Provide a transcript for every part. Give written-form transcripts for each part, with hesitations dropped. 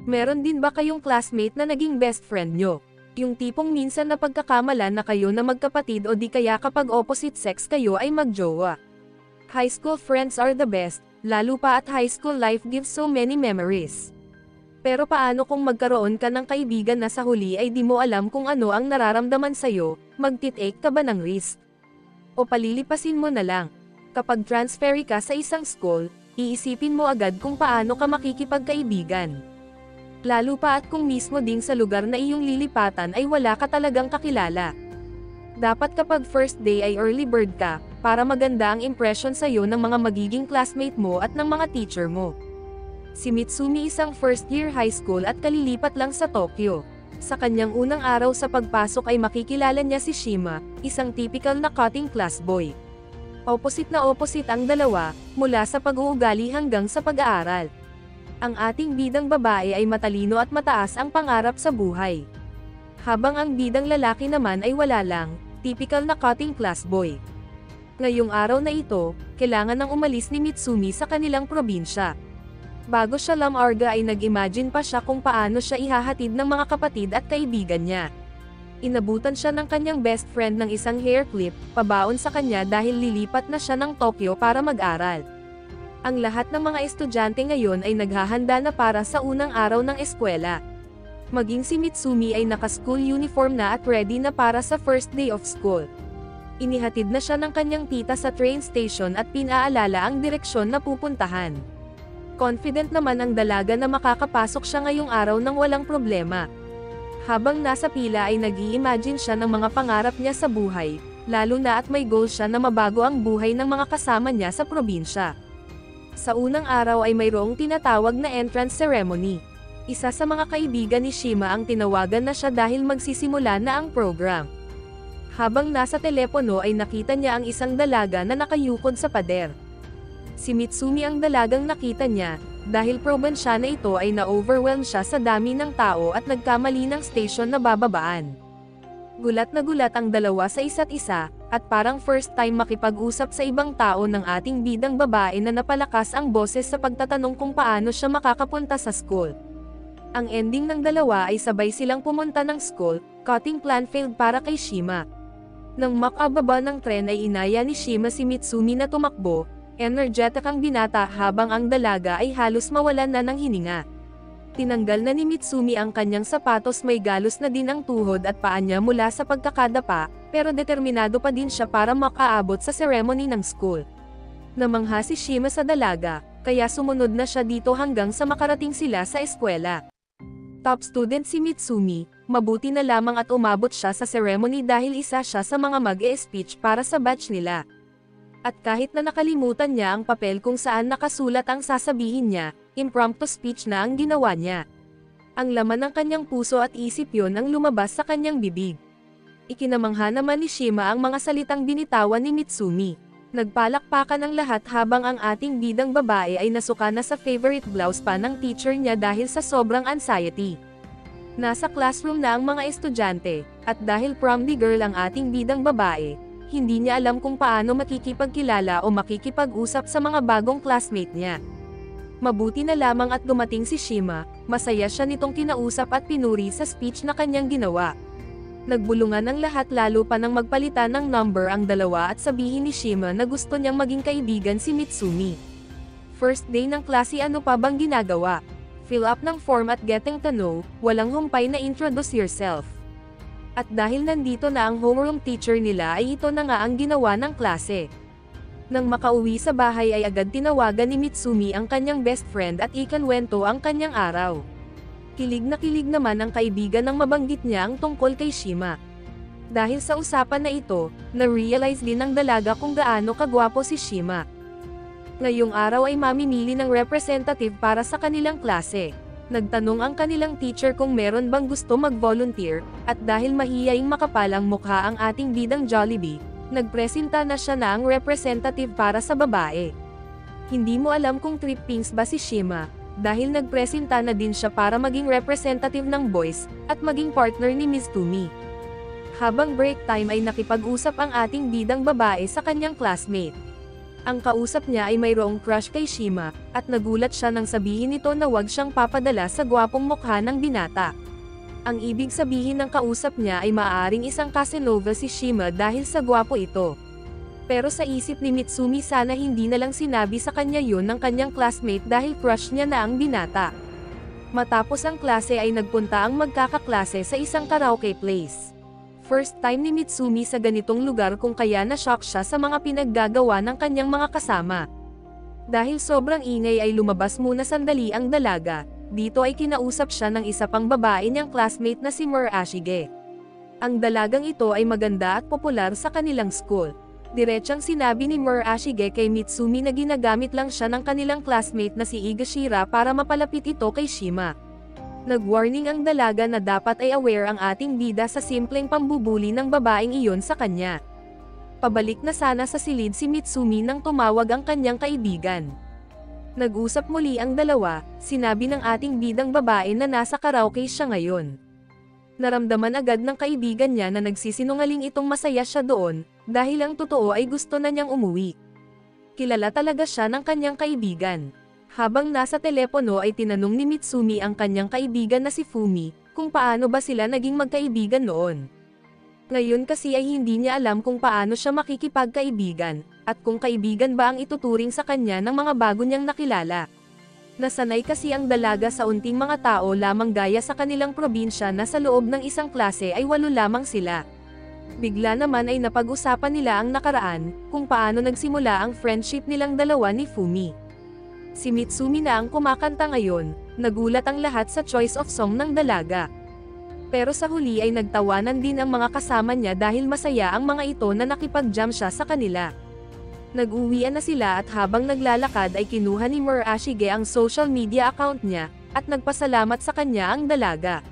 Meron din ba kayong classmate na naging best friend nyo? Yung tipong minsan na pagkakamalan na kayo na magkapatid o di kaya kapag opposite sex kayo ay magjowa. High school friends are the best, lalo pa at high school life gives so many memories. Pero paano kung magkaroon ka ng kaibigan na sa huli ay di mo alam kung ano ang nararamdaman sa'yo, magtitake ka ba ng risk? O palilipasin mo na lang? Kapag transferi ka sa isang school, iisipin mo agad kung paano ka makikipagkaibigan. Lalo pa at kung mismo ding sa lugar na iyong lilipatan ay wala ka talagang kakilala. Dapat kapag first day ay early bird ka, para maganda ang impression sa'yo ng mga magiging classmate mo at ng mga teacher mo. Si Mitsumi isang first year high school at kalilipat lang sa Tokyo. Sa kanyang unang araw sa pagpasok ay makikilala niya si Shima, isang typical na cutting class boy. Opposite na opposite ang dalawa, mula sa pag-uugali hanggang sa pag-aaral. Ang ating bidang babae ay matalino at mataas ang pangarap sa buhay. Habang ang bidang lalaki naman ay wala lang, typical na cutting class boy. Ngayong araw na ito, kailangan nang umalis ni Mitsumi sa kanilang probinsya. Bago siya lumarga ay nag-imagine pa siya kung paano siya ihahatid ng mga kapatid at kaibigan niya. Inabutan siya ng kanyang best friend ng isang hair clip, pabaon sa kanya dahil lilipat na siya ng Tokyo para mag-aral. Ang lahat ng mga estudyante ngayon ay naghahanda na para sa unang araw ng eskwela. Maging si Mitsumi ay naka-school uniform na at ready na para sa first day of school. Inihatid na siya ng kanyang tita sa train station at pinaalala ang direksyon na pupuntahan. Confident naman ang dalaga na makakapasok siya ngayong araw nang walang problema. Habang nasa pila ay nag-i-imagine siya ng mga pangarap niya sa buhay, lalo na at may goal siya na mabago ang buhay ng mga kasama niya sa probinsya. Sa unang araw ay mayroong tinatawag na entrance ceremony. Isa sa mga kaibigan ni Shima ang tinawagan na siya dahil magsisimula na ang program. Habang nasa telepono ay nakita niya ang isang dalaga na nakayukod sa pader. Si Mitsumi ang dalagang nakita niya, dahil probensya ito ay na-overwhelm siya sa dami ng tao at nagkamali ng station na bababaan. Gulat na gulat ang dalawa sa isa't isa, at parang first time makipag-usap sa ibang tao ng ating bidang babae na napalakas ang boses sa pagtatanong kung paano siya makakapunta sa school. Ang ending ng dalawa ay sabay silang pumunta ng school, cutting plan failed para kay Shima. Nang makababa ng tren ay inaya ni Shima si Mitsumi na tumakbo, energetic ang binata habang ang dalaga ay halos mawalan na ng hininga. Tinanggal na ni Mitsumi ang kanyang sapatos, may galos na din ang tuhod at paa niya mula sa pagkakadapa, pero determinado pa din siya para makaabot sa ceremony ng school. Namangha si Shima sa dalaga, kaya sumunod na siya dito hanggang sa makarating sila sa eskwela. Top student si Mitsumi, mabuti na lamang at umabot siya sa ceremony dahil isa siya sa mga mag-e-speech para sa batch nila. At kahit na nakalimutan niya ang papel kung saan nakasulat ang sasabihin niya, impromptu speech na ang ginawa niya. Ang laman ng kanyang puso at isip yon ang lumabas sa kanyang bibig. Ikinamangha naman ni Shima ang mga salitang binitawan ni Mitsumi. Nagpalakpakan ang lahat habang ang ating bidang babae ay nasuka na sa favorite blouse pa ng teacher niya dahil sa sobrang anxiety. Nasa classroom na ang mga estudyante, at dahil prom girl ang ating bidang babae, hindi niya alam kung paano makikipagkilala o makikipag-usap sa mga bagong classmate niya. Mabuti na lamang at dumating si Shima, masaya siya nitong kinausap at pinuri sa speech na kanyang ginawa. Nagbulungan ang lahat lalo pa nang magpalitan ng number ang dalawa at sabihin ni Shima na gusto niyang maging kaibigan si Mitsumi. First day ng klase, ano pa bang ginagawa? Fill up ng form at getting to know, walang humpay na introduce yourself. At dahil nandito na ang homeroom teacher nila ay ito na nga ang ginawa ng klase. Nang makauwi sa bahay ay agad tinawagan ni Mitsumi ang kanyang best friend at ikanwento ang kanyang araw. Kilig na kilig naman ang kaibigan nang mabanggit niya ang tungkol kay Shima. Dahil sa usapan na ito, na-realize din ng dalaga kung gaano kagwapo si Shima. Ngayong araw ay mamimili ng representative para sa kanilang klase. Nagtanong ang kanilang teacher kung meron bang gusto mag-volunteer, at dahil mahiyaing makapalang mukha ang ating bidang Jollibee, nagpresenta na siya na ang representative para sa babae. Hindi mo alam kung trippings ba si Shima, dahil nagpresenta na din siya para maging representative ng boys, at maging partner ni Miss Tumi. Habang break time ay nakipag-usap ang ating bidang babae sa kanyang classmate. Ang kausap niya ay mayroong crush kay Shima, at nagulat siya nang sabihin nito na wag siyang papadala sa gwapong mukha ng binata. Ang ibig sabihin ng kausap niya ay maaaring isang Casanova si Shima dahil sa gwapo ito. Pero sa isip ni Mitsumi sana hindi na lang sinabi sa kanya yun ng kanyang classmate dahil crush niya na ang binata. Matapos ang klase ay nagpunta ang magkakaklase sa isang karaoke place. First time ni Mitsumi sa ganitong lugar kung kaya na-shock siya sa mga pinaggagawa ng kanyang mga kasama. Dahil sobrang ingay ay lumabas muna sandali ang dalaga, dito ay kinausap siya ng isa pang babae niyang classmate na si Murashige. Ang dalagang ito ay maganda at popular sa kanilang school. Diretsang sinabi ni Murashige kay Mitsumi na ginagamit lang siya ng kanilang classmate na si Higashira para mapalapit ito kay Shima. Nag-warning ang dalaga na dapat ay aware ang ating bida sa simpleng pambubuli ng babaeng iyon sa kanya. Pabalik na sana sa silid si Mitsumi nang tumawag ang kanyang kaibigan. Nag-usap muli ang dalawa, sinabi ng ating bidang babae na nasa karaoke siya ngayon. Naramdaman agad ng kaibigan niya na nagsisinungaling itong masaya siya doon, dahil ang totoo ay gusto na niyang umuwi. Kilala talaga siya ng kanyang kaibigan. Habang nasa telepono ay tinanong ni Mitsumi ang kanyang kaibigan na si Fumi, kung paano ba sila naging magkaibigan noon. Ngayon kasi ay hindi niya alam kung paano siya makikipagkaibigan, at kung kaibigan ba ang ituturing sa kanya ng mga bago niyang nakilala. Nasanay kasi ang dalaga sa unting mga tao lamang gaya sa kanilang probinsya na sa loob ng isang klase ay 8 lamang sila. Bigla naman ay napag-usapan nila ang nakaraan, kung paano nagsimula ang friendship nilang dalawa ni Fumi. Si Mitsumi na ang kumakanta ngayon, nagulat ang lahat sa choice of song ng dalaga. Pero sa huli ay nagtawanan din ang mga kasama niya dahil masaya ang mga ito na nakipag-jam siya sa kanila. Nag-uwian na sila at habang naglalakad ay kinuha ni Murashige ang social media account niya, at nagpasalamat sa kanya ang dalaga.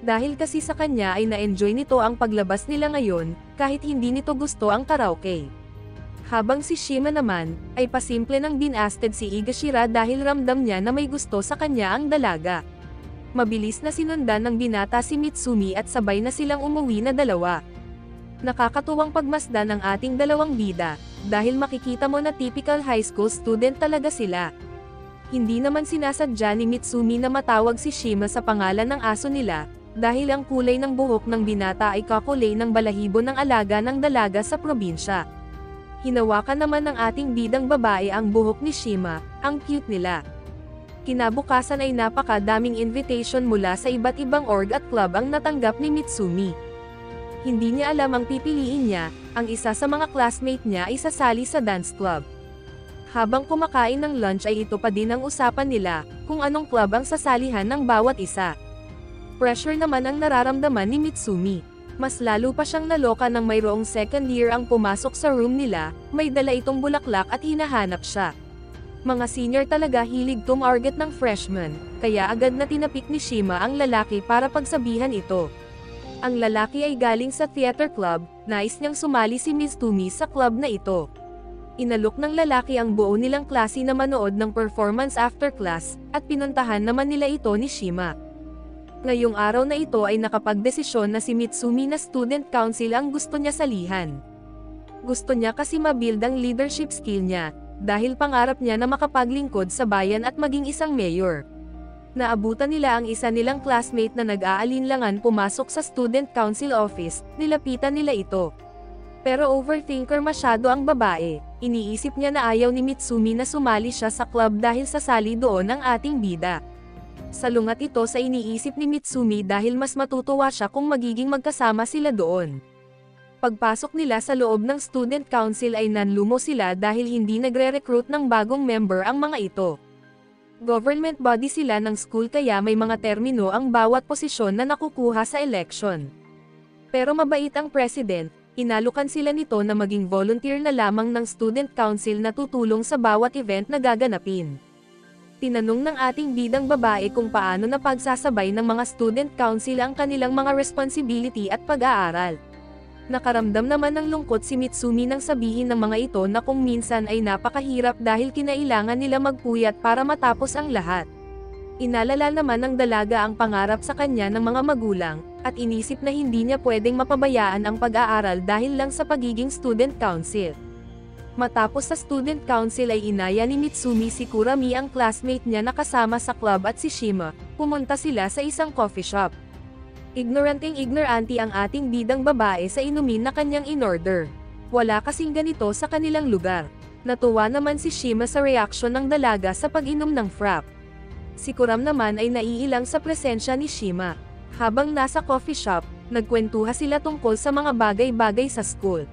Dahil kasi sa kanya ay na-enjoy nito ang paglabas nila ngayon, kahit hindi nito gusto ang karaoke. Habang si Shima naman, ay pasimple nang binasted si Higashira dahil ramdam niya na may gusto sa kanya ang dalaga. Mabilis na sinundan ng binata si Mitsumi at sabay na silang umuwi na dalawa. Nakakatuwang pagmasdan ng ating dalawang bida, dahil makikita mo na typical high school student talaga sila. Hindi naman sinasadya ni Mitsumi na matawag si Shima sa pangalan ng aso nila, dahil ang kulay ng buhok ng binata ay kakulay ng balahibo ng alaga ng dalaga sa probinsya. Hinawakan naman ng ating bidang babae ang buhok ni Shima, ang cute nila. Kinabukasan ay napakadaming invitation mula sa iba't ibang org at club ang natanggap ni Mitsumi. Hindi niya alam ang pipiliin niya, ang isa sa mga classmate niya ay sasali sa dance club. Habang kumakain ng lunch ay ito pa din ang usapan nila, kung anong club ang sasalihan ng bawat isa. Pressure naman ang nararamdaman ni Mitsumi. Mas lalo pa siyang naloka nang mayroong second year ang pumasok sa room nila, may dala itong bulaklak at hinahanap siya. Mga senior talaga hilig tumarget ng freshman, kaya agad na tinapik ni Shima ang lalaki para pagsabihan ito. Ang lalaki ay galing sa theater club, nais niyang sumali si Mitsumi sa club na ito. Inalok ng lalaki ang buo nilang klase na manood ng performance after class, at pinuntahan naman nila ito ni Shima. Ngayong araw na ito ay nakapagdesisyon na si Mitsumi na student council ang gusto niya salihan. Gusto niya kasi mabuild ang leadership skill niya, dahil pangarap niya na makapaglingkod sa bayan at maging isang mayor. Naabutan nila ang isa nilang classmate na nag-aalinlangan pumasok sa student council office, nilapitan nila ito. Pero overthinker masyado ang babae, iniisip niya na ayaw ni Mitsumi na sumali siya sa club dahil sasali doon ang ating bida. Salungat ito sa iniisip ni Mitsumi dahil mas matutuwa siya kung magiging magkasama sila doon. Pagpasok nila sa loob ng student council ay nanlumo sila dahil hindi nagre-recruit ng bagong member ang mga ito. Government body sila ng school kaya may mga termino ang bawat posisyon na nakukuha sa election. Pero mabait ang president, inalukan sila nito na maging volunteer na lamang ng student council na tutulong sa bawat event na gaganapin. Tinanong ng ating bidang babae kung paano na pagsasabay ng mga student council ang kanilang mga responsibility at pag-aaral. Nakaramdam naman ng lungkot si Mitsumi nang sabihin ng mga ito na kung minsan ay napakahirap dahil kinailangan nila magpuyat para matapos ang lahat. Inalala naman ng dalaga ang pangarap sa kanya ng mga magulang, at inisip na hindi niya pwedeng mapabayaan ang pag-aaral dahil lang sa pagiging student council. Matapos sa student council ay inaya ni Mitsumi si Kurami ang classmate niya na kasama sa club at si Shima, pumunta sila sa isang coffee shop. Ignorante ang ating bidang babae sa inumin na kanyang in-order. Wala kasing ganito sa kanilang lugar. Natuwa naman si Shima sa reaksyon ng dalaga sa pag-inom ng frap. Si Kuram naman ay naiilang sa presensya ni Shima. Habang nasa coffee shop, nagkwentuha sila tungkol sa mga bagay-bagay sa school.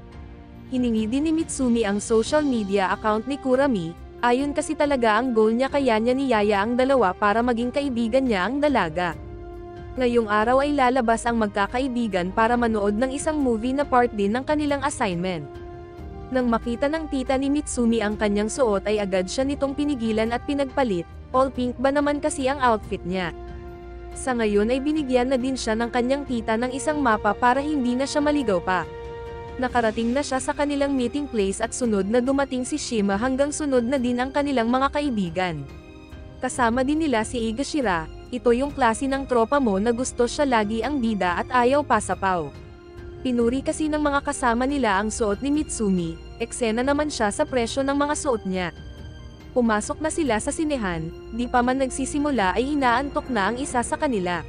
Hiningi din ni Mitsumi ang social media account ni Kurami, ayon kasi talaga ang goal niya kaya niya niyaya ang dalawa para maging kaibigan niya ang dalaga. Ngayong araw ay lalabas ang magkakaibigan para manood ng isang movie na part din ng kanilang assignment. Nang makita ng tita ni Mitsumi ang kanyang suot ay agad siya nitong pinigilan at pinagpalit, all pink ba naman kasi ang outfit niya. Sa ngayon ay binigyan na din siya ng kanyang tita ng isang mapa para hindi na siya maligaw pa. Nakarating na siya sa kanilang meeting place at sunod na dumating si Shima hanggang sunod na din ang kanilang mga kaibigan. Kasama din nila si Higashira, ito yung klase ng tropa mo na gusto siya lagi ang bida at ayaw pasapaw. Pinuri kasi ng mga kasama nila ang suot ni Mitsumi, eksena naman siya sa presyo ng mga suot niya. Pumasok na sila sa sinehan, di pa man nagsisimula ay inaantok na ang isa sa kanila.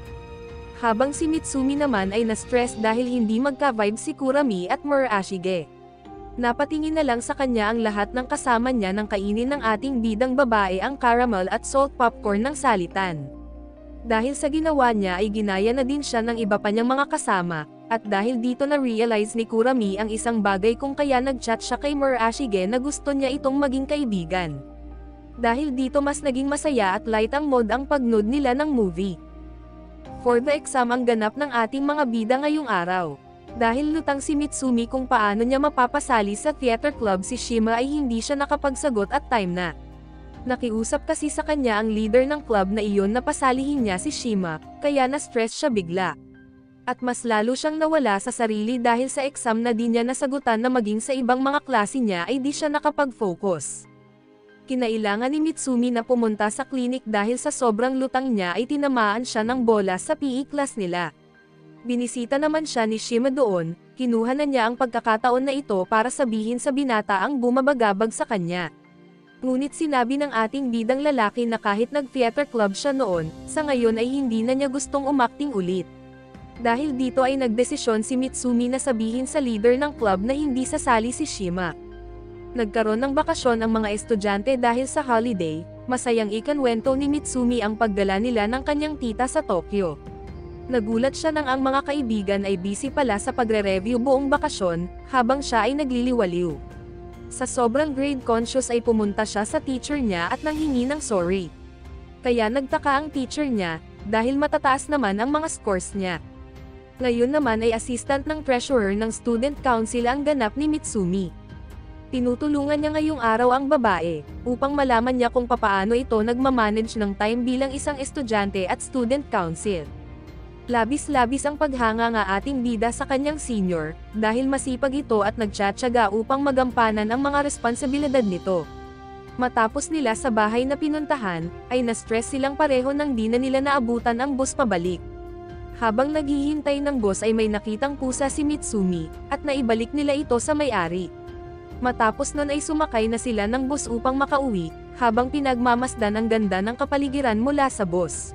Habang si Mitsumi naman ay na-stress dahil hindi magka-vibe si Kurami at Murashige. Napatingin na lang sa kanya ang lahat ng kasama niya nang kainin ng ating bidang babae ang caramel at salt popcorn ng salitan. Dahil sa ginawa niya ay ginaya na din siya ng iba pa niyang mga kasama, at dahil dito na-realize ni Kurami ang isang bagay kung kaya nag-chat siya kay Murashige na gusto niya itong maging kaibigan. Dahil dito mas naging masaya at light ang mood ang pagnood nila ng movie. For the exam ang ganap ng ating mga bida ngayong araw. Dahil lutang si Mitsumi kung paano niya mapapasali sa theater club si Shima ay hindi siya nakapagsagot at time na. Nakiusap kasi sa kanya ang leader ng club na iyon na pasalihin niya si Shima, kaya na-stress siya bigla. At mas lalo siyang nawala sa sarili dahil sa exam na di niya nasagutan na maging sa ibang mga klase niya ay di siya nakapag-focus. Kinailangan ni Mitsumi na pumunta sa klinik dahil sa sobrang lutang niya ay tinamaan siya ng bola sa PE class nila. Binisita naman siya ni Shima doon, kinuha na niya ang pagkakataon na ito para sabihin sa binata ang bumabagabag sa kanya. Ngunit sinabi ng ating bidang lalaki na kahit nag-theater club siya noon, sa ngayon ay hindi na niya gustong umakting ulit. Dahil dito ay nagdesisyon si Mitsumi na sabihin sa leader ng club na hindi sasali si Shima. Nagkaroon ng bakasyon ang mga estudyante dahil sa holiday, masayang ikanwento ni Mitsumi ang pagdala nila ng kanyang tita sa Tokyo. Nagulat siya nang ang mga kaibigan ay busy pala sa pagre-review buong bakasyon, habang siya ay nagliliwaliw. Sa sobrang grade conscious ay pumunta siya sa teacher niya at nanghingi ng sorry. Kaya nagtaka ang teacher niya, dahil matataas naman ang mga scores niya. Ngayon naman ay assistant ng treasurer ng student council ang ganap ni Mitsumi. Tinutulungan niya ngayong araw ang babae, upang malaman niya kung papaano ito nagmamanage ng time bilang isang estudyante at student council. Labis-labis ang paghanga nga ating bida sa kanyang senior, dahil masipag ito at nagtsatsaga upang magampanan ang mga responsibilidad nito. Matapos nila sa bahay na pinuntahan, ay na-stress silang pareho nang di na nila naabutan ang bus pabalik. Habang naghihintay ng bus ay may nakitang pusa si Mitsumi, at naibalik nila ito sa may-ari. Matapos nun ay sumakay na sila ng bus upang makauwi, habang pinagmamasdan ang ganda ng kapaligiran mula sa bus.